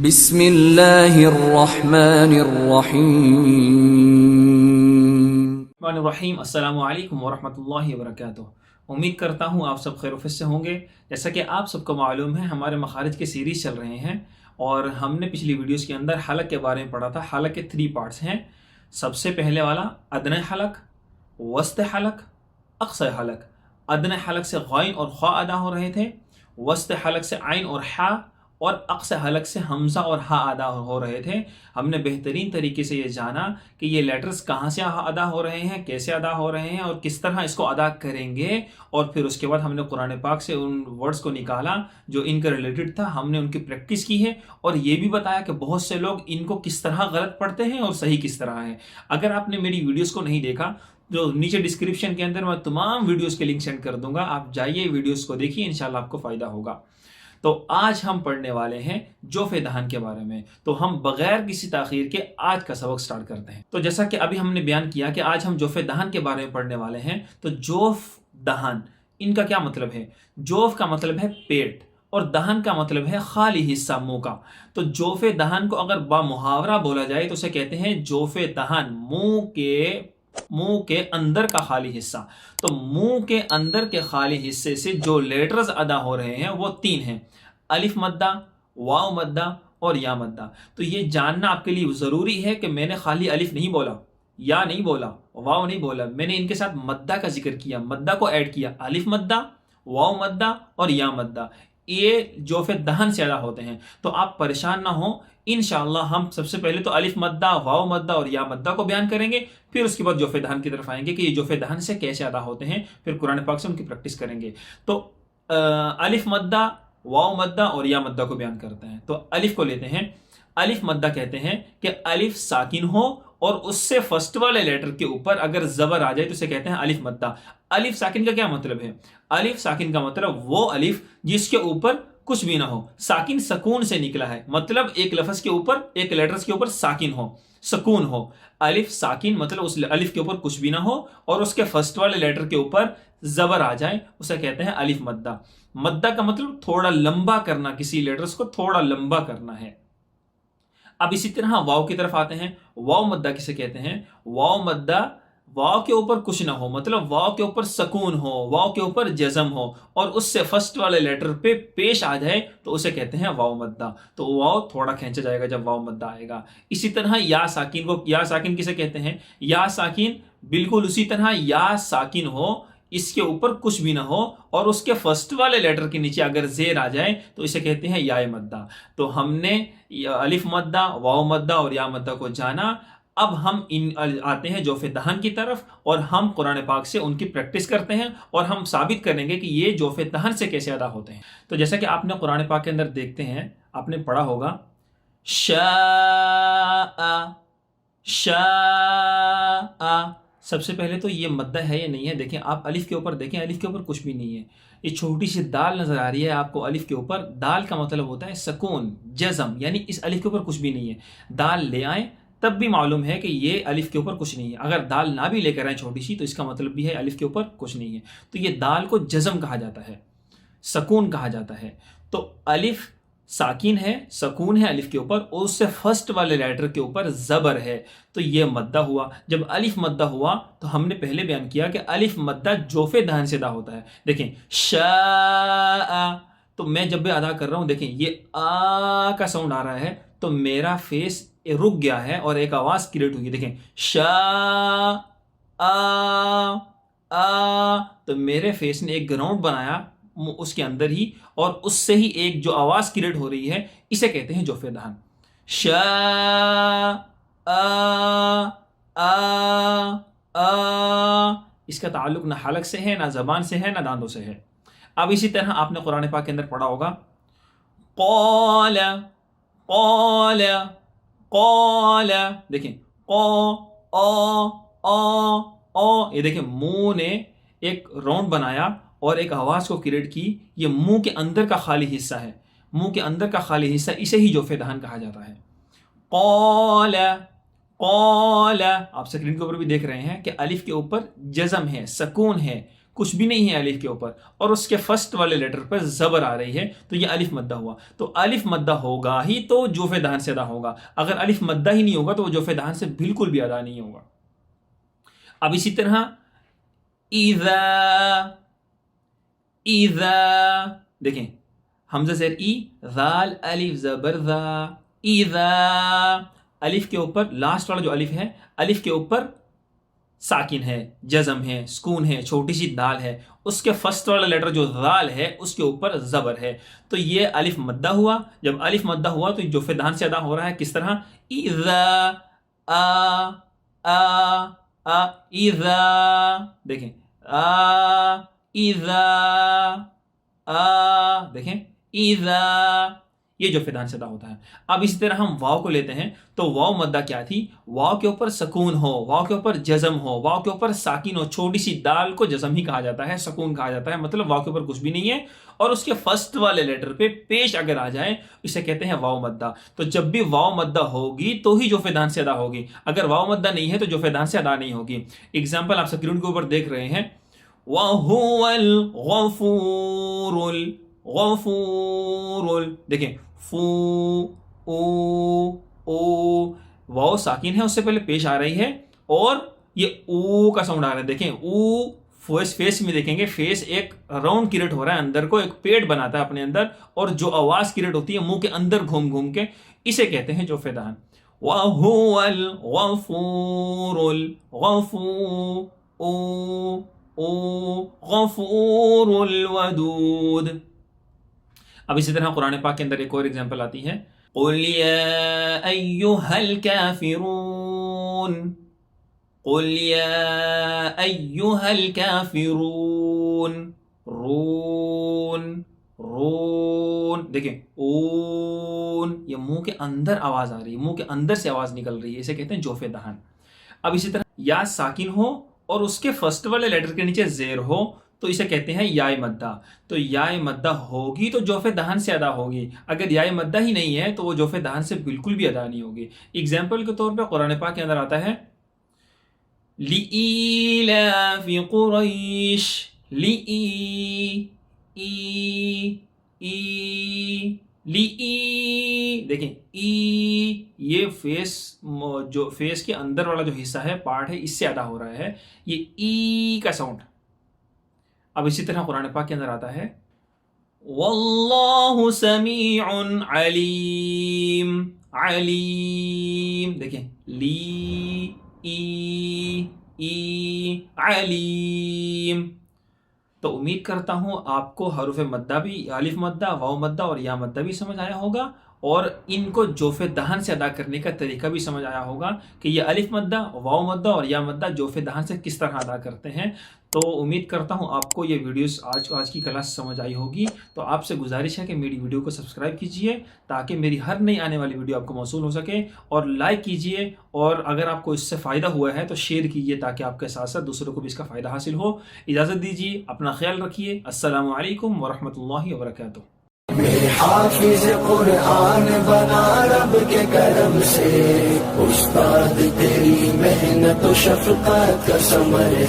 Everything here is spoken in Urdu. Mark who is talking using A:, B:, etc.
A: بسم اللہ الرحمن
B: الرحیم السلام علیکم ورحمۃ اللہ وبرکاتہ۔ امید کرتا ہوں آپ سب خیر و عافیت سے ہوں گے۔ جیسا کہ آپ سب کو معلوم ہے ہمارے مخارج کے سیریز چل رہے ہیں، اور ہم نے پچھلی ویڈیوز کے اندر حلق کے بارے میں پڑھا تھا۔ حلق کے 3 پارٹس ہیں۔ سب سے پہلے والا ادنی حلق، وسط حلق، اقصی حلق۔ ادنی حلق سے غین اور خا ادا ہو رہے تھے، وسط حلق سے عین اور حا، اور اقصی حلق سے حمزہ اور ہا ادا ہو رہے تھے۔ ہم نے بہترین طریقے سے یہ جانا کہ یہ لیٹرز کہاں سے ادا ہو رہے ہیں، کیسے ادا ہو رہے ہیں، اور کس طرح اس کو ادا کریں گے، اور پھر اس کے بعد ہم نے قرآن پاک سے ان ورڈز کو نکالا جو ان کے ریلیٹڈ تھا۔ ہم نے ان کی پریکٹس کی ہے، اور یہ بھی بتایا کہ بہت سے لوگ ان کو کس طرح غلط پڑھتے ہیں اور صحیح کس طرح ہے۔ اگر آپ نے میری ویڈیوز کو نہیں دیکھا جو نیچے ڈسکرپشن کے اندر میں تمام ویڈیوز کے لنک سینڈ کر دوں گا، آپ جائیے ویڈیوز کو دیکھیے، انشاءاللہ آپ کو فائدہ ہوگا۔ تو آج ہم پڑھنے والے ہیں جوف دہن کے بارے میں، تو ہم بغیر کسی تاخیر کے آج کا سبق سٹارٹ کرتے ہیں۔ تو جیسا کہ ابھی ہم نے بیان کیا کہ آج ہم جوف دہن کے بارے میں پڑھنے والے ہیں، تو جوف دہن ان کا کیا مطلب ہے؟ جوف کا مطلب ہے پیٹ، اور دہن کا مطلب ہے خالی حصہ منہ کا۔ تو جوف دہن کو اگر با محاورہ بولا جائے تو اسے کہتے ہیں جوف دہن، منہ کے اندر کا خالی حصہ۔ تو منہ کے اندر کے خالی حصے سے جو لیٹرز ادا ہو رہے ہیں وہ 3 ہیں: الف مدہ، واو مدہ اور یا مدہ۔ تو یہ جاننا آپ کے لیے ضروری ہے کہ میں نے خالی الف نہیں بولا، یا نہیں بولا، واو نہیں بولا، میں نے ان کے ساتھ مدہ کا ذکر کیا، مدہ کو ایڈ کیا۔ الف مدہ، واو مدہ اور یا مدہ، یہ جوف دہن سے ادا ہوتے ہیں۔ تو آپ پریشان نہ ہوں، انشاءاللہ ہم سب سے پہلے تو الف مدہ، واو مدہ اور یا مدہ کو بیان کریں گے، پھر اس کے بعد جوف دہن کی طرف آئیں گے کہ یہ جوف دہن سے کیسے ادا ہوتے ہیں، پھر قرآن پاک سے ان کی پریکٹس کریں گے۔ تو الف مدہ، واو مدہ اور یا مدہ کو بیان کرتے ہیں۔ تو الف کو لیتے ہیں۔ الف مدہ کہتے ہیں کہ الف ساکن ہو اور اس سے فرسٹ والے لیٹر کے اوپر اگر زبر آ جائے تو اسے کہتے ہیں الف مدہ۔ الف ساکن کا کیا مطلب ہے؟ الف ساکن کا مطلب وہ الف جس کے اوپر کچھ بھی نہ ہو۔ ساکن سکون سے نکلا ہے، مطلب ایک لفظ کے اوپر، ایک لیٹرز کے اوپر ساکن ہو، سکون ہو۔ الف ساکن مطلب اس الف کے اوپر کچھ بھی نہ ہو اور اس کے فرسٹ والے لیٹر کے اوپر زبر آ جائے، اسے کہتے ہیں الف مدہ۔ مدہ کا مطلب تھوڑا لمبا کرنا، کسی لیٹرز کو تھوڑا لمبا کرنا ہے۔ اب اسی طرح واو کی طرف آتے ہیں۔ واو مدہ کسے کہتے ہیں؟ واو مدہ، واو کے اوپر کچھ نہ ہو، مطلب واو کے اوپر سکون ہو، واو کے اوپر جزم ہو اور اس سے فرسٹ والے لیٹر پہ پیش آ جائے تو اسے کہتے ہیں واو مدہ۔ تو واو تھوڑا کھینچا جائے گا جب واو مدہ آئے گا۔ اسی طرح یا ساکن کو، یا ساکن کسے کہتے ہیں؟ یا ساکن بالکل اسی طرح یا ساکن ہو، اس کے اوپر کچھ بھی نہ ہو اور اس کے فرسٹ والے لیٹر کے نیچے اگر زیر آ جائے تو اسے کہتے ہیں یا مدہ۔ تو ہم نے الف مدہ، واو مدہ اور یا مدہ کو جانا۔ اب ہم آتے ہیں جوف دہن کی طرف، اور ہم قرآن پاک سے ان کی پریکٹس کرتے ہیں، اور ہم ثابت کریں گے کہ یہ جوف دہن سے کیسے ادا ہوتے ہیں۔ تو جیسا کہ آپ نے قرآن پاک کے اندر دیکھتے ہیں، آپ نے پڑھا ہوگا شاء، شاء۔ سب سے پہلے تو یہ مدہ ہے یا نہیں ہے؟ دیکھیں آپ الف کے اوپر دیکھیں، الف کے اوپر کچھ بھی نہیں ہے۔ یہ چھوٹی سی دال نظر آ رہی ہے آپ کو الف کے اوپر۔ دال کا مطلب ہوتا ہے سکون، جزم، یعنی اس الف کے اوپر کچھ بھی نہیں ہے۔ دال لے آئیں تب بھی معلوم ہے کہ یہ الف کے اوپر کچھ نہیں ہے۔ اگر دال نہ بھی لے کر آئیں چھوٹی سی تو اس کا مطلب بھی ہے الف کے اوپر کچھ نہیں ہے۔ تو یہ دال کو جزم کہا جاتا ہے، سکون کہا جاتا ہے۔ تو الف ساکن ہے، سکون ہے الف کے اوپر، اور اس سے فرسٹ والے لیٹر کے اوپر زبر ہے، تو یہ مدہ ہوا۔ جب الف مدہ ہوا تو ہم نے پہلے بیان کیا کہ الف مدہ جوف دہن سے ادا ہوتا ہے۔ دیکھیں شاء، تو میں جب بھی ادا کر رہا ہوں دیکھیں یہ آ کا ساؤنڈ آ رہا ہے، تو میرا فیس رک گیا ہے اور ایک آواز کریٹ ہوئی۔ دیکھیں شاء آ، تو میرے فیس نے ایک گراؤنڈ بنایا اس کے اندر ہی، اور اس سے ہی ایک جو آواز کریٹ ہو رہی ہے، اسے کہتے ہیں جوف دہن۔ شاء اس کا تعلق نہ حلق سے ہے، نہ زبان سے ہے، نہ داندوں سے ہے۔ اب اسی طرح آپ نے قرآن پاک کے اندر پڑھا ہوگا قال، قال، قال۔ دیکھیں یہ دیکھیں منہ نے ایک راؤنڈ بنایا اور ایک آواز کو کریٹ کی۔ یہ منہ کے اندر کا خالی حصہ ہے، منہ کے اندر کا خالی حصہ، اسے ہی جوف دہن کہا جاتا ہے۔ قال، قال، آپ سکرین کے اوپر بھی دیکھ رہے ہیں کہ الف کے اوپر جزم ہے، سکون ہے، کچھ بھی نہیں ہے الف کے اوپر اور اس کے فرسٹ والے لیٹر پر زبر آ رہی ہے تو یہ الف مدہ ہوا. تو الف مدہ ہوگا ہی تو جوف دہن سے ادا ہوگا. اگر الف مدہ ہی نہیں ہوگا تو وہ جوف دہن سے بالکل بھی ادا نہیں ہوگا. اب اسی طرح اذا دیکھیں حمزہ زیر ای، ذال الف زبر ذا، اذا الف کے اوپر لاسٹ والا جو الف ہے، الف کے اوپر ساکن ہے، جزم ہے، سکون ہے، چھوٹی سی دال ہے، اس کے فرسٹ والا لیٹر جو ذال ہے اس کے اوپر زبر ہے تو یہ الف مدہ ہوا. جب الف مدہ ہوا تو جوف دہن سے ادا ہو رہا ہے. کس طرح؟ اذا اذا دیکھیں اذا دیکھیں اذا یہ جوف دہن سے ادا ہوتا ہے. اب اسی طرح ہم واو کو لیتے ہیں تو واو مدہ کیا تھی؟ واو کے اوپر سکون ہو، واو کے اوپر جزم ہو، واو کے اوپر ساکن ہو. چھوٹی سی دال کو جزم ہی کہا جاتا ہے، سکون کہا جاتا ہے، مطلب واو کے اوپر کچھ بھی نہیں ہے اور اس کے فرسٹ والے لیٹر پہ پیش اگر آ جائے اسے کہتے ہیں واو مدہ. تو جب بھی واو مدہ ہوگی تو ہی جوف دہن سے ادا ہوگی، اگر واو مدہ نہیں ہے تو جوف دہن سے ادا نہیں ہوگی. اگزامپل آپ اسکرین کے اوپر دیکھ رہے ہیں، وَهُوَ الْغَفُورُ الْغَفُورُ دیکھیں فو او واو ساکن ہے، اس سے پہلے پیش آ رہی ہے اور یہ او کا ساؤنڈ آ رہا ہے. دیکھیں او فیس میں دیکھیں گے، فیس ایک راؤنڈ کریٹ ہو رہا ہے، اندر کو ایک پیٹ بناتا ہے اپنے اندر اور جو آواز کریٹ ہوتی ہے منہ کے اندر گھوم گھوم کے، اسے کہتے ہیں جوف دہن. وَهُوَ الْغَفُورُ غَفُورُ الْوَدُودُ. اب اسی طرح قرآن پاک کے اندر ایک اور ایگزامپل آتی ہے، قُلْ يَا أَيُّهَا الْكَافِرُونَ قُلْ يَا أَيُّهَا الْكَافِرُونَ رون دیکھیں اون، یہ منہ کے اندر آواز آ رہی ہے، منہ کے اندر سے آواز نکل رہی ہے، اسے کہتے ہیں جوف دہن. اب اسی طرح یا ساکن ہو اور اس کے فرسٹ والے لیٹر کے نیچے زیر ہو تو اسے کہتے ہیں یا مدہ. تو یا مدہ ہوگی تو جوف دہن سے ادا ہوگی، اگر یا مدہ ہی نہیں ہے تو وہ جوف دہن سے بالکل بھی ادا نہیں ہوگی. ایگزامپل کے طور پہ قرآن پاک کے اندر آتا ہے لِإِيلَافِ قُرَيْشٍ دیکھیں ای، یہ جو فیس کے اندر والا جو حصہ ہے، پارٹ ہے، اس سے ادا ہو رہا ہے یہ ای کا ساؤنڈ. اب اسی طرح قرآن پاک کے اندر آتا ہے واللہ سمیع علیم دیکھیں لی ای علیم. تو امید کرتا ہوں آپ کو حروف مدہ بھی، الف مدہ، واو مدہ اور یا مدہ بھی سمجھ آیا ہوگا اور ان کو جوف دہن سے ادا کرنے کا طریقہ بھی سمجھ آیا ہوگا کہ یہ الف مدہ، واو مدہ اور یا مدہ جوف دہن سے کس طرح ادا کرتے ہیں. تو امید کرتا ہوں آپ کو یہ ویڈیوز آج کی کلاس سمجھ آئی ہوگی. تو آپ سے گزارش ہے کہ میری ویڈیو کو سبسکرائب کیجئے تاکہ میری ہر نئی آنے والی ویڈیو آپ کو موصول ہو سکے، اور لائک کیجئے، اور اگر آپ کو اس سے فائدہ ہوا ہے تو شیئر کیجئے تاکہ آپ کے ساتھ ساتھ دوسروں کو بھی اس کا فائدہ حاصل ہو. اجازت دیجیے، اپنا خیال رکھیے. السلام علیکم ورحمۃ اللہ وبرکاتہ.
C: میرے حافظ قرآن بنا رب کے کرم سے، استاد تیری محنت و شفقت کا ثمر ہے.